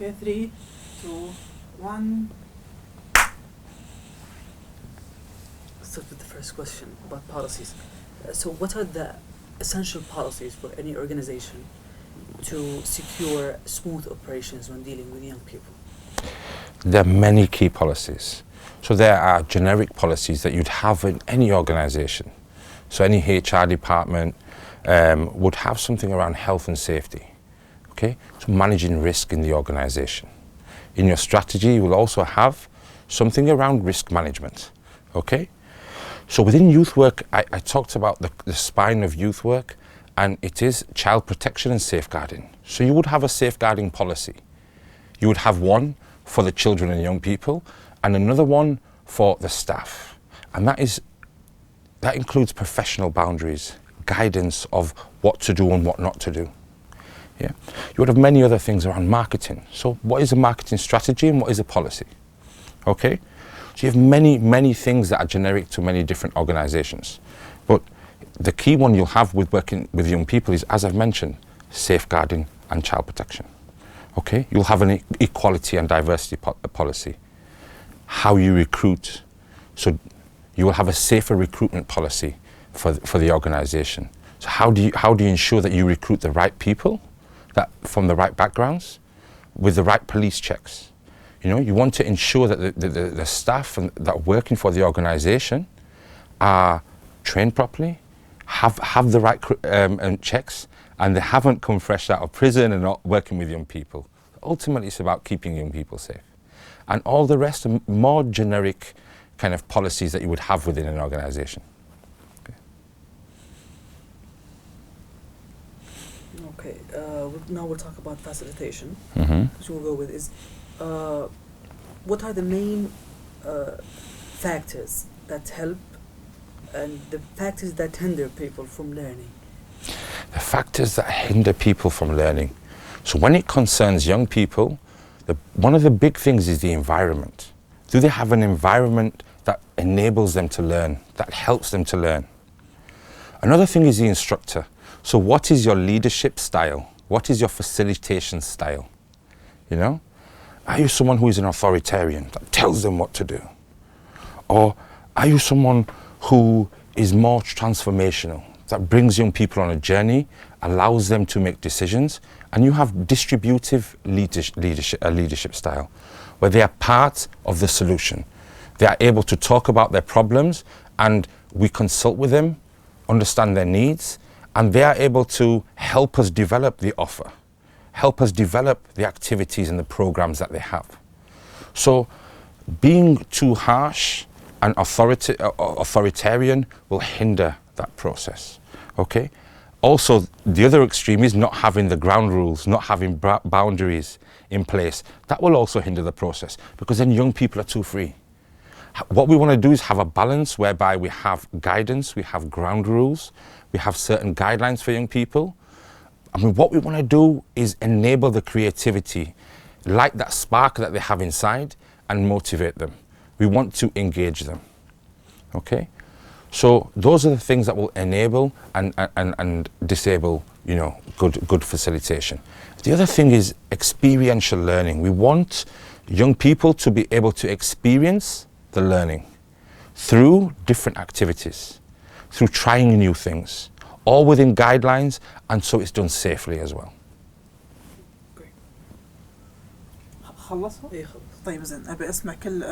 Okay, 3, 2, 1. Start with the first question about policies. So what are the essential policies for any organization to secure smooth operations when dealing with young people? There are many key policies. So there are generic policies that you'd have in any organization. So any HR department would have something around health and safety. Okay, so managing risk in the organization. In your strategy, you will also have something around risk management. Okay, so within youth work, I talked about the spine of youth work, and it is child protection and safeguarding. So you would have a safeguarding policy. You would have one for the children and young people, and another one for the staff. And that includes professional boundaries, guidance of what to do and what not to do. Yeah. You would have many other things around marketing. So what is a marketing strategy and what is a policy? Okay? So you have many things that are generic to many different organizations. But the key one you'll have with working with young people is, as I've mentioned, safeguarding and child protection. Okay? You'll have an equality and diversity policy. How you recruit. So you will have a safer recruitment policy for the organization. So how do you ensure that you recruit the right people, that from the right backgrounds, with the right police checks? You know, you want to ensure that the staff that are working for the organization are trained properly, have the right checks, and they haven't come fresh out of prison and not working with young people. Ultimately, it's about keeping young people safe. And all the rest are more generic kind of policies that you would have within an organization. Okay, now we'll talk about facilitation. Mm-hmm. So we'll go with is, what are the main factors that help and the factors that hinder people from learning? The factors that hinder people from learning. So when it concerns young people, one of the big things is the environment. Do they have an environment that enables them to learn, that helps them to learn? Another thing is the instructor. So what is your leadership style? What is your facilitation style? You know? Are you someone who is an authoritarian that tells them what to do? Or are you someone who is more transformational, that brings young people on a journey, allows them to make decisions, and you have distributive leadership style, where they are part of the solution. They are able to talk about their problems, and we consult with them, understand their needs, and they are able to help us develop the offer, help us develop the activities and the programs that they have. So being too harsh and authoritarian will hinder that process, okay? Also, the other extreme is not having the ground rules, not having boundaries in place. That will also hinder the process, because then young people are too free. What we want to do is have a balance whereby we have guidance, we have ground rules, we have certain guidelines for young people. I mean, what we want to do is enable the creativity, light that spark that they have inside, and motivate them. We want to engage them, okay? So those are the things that will enable and disable, you know, good facilitation. The other thing is experiential learning. We want young people to be able to experience the learning through different activities, through trying new things, all within guidelines, and so it's done safely as well. خلصها؟ طيب زين أبي أسمع كل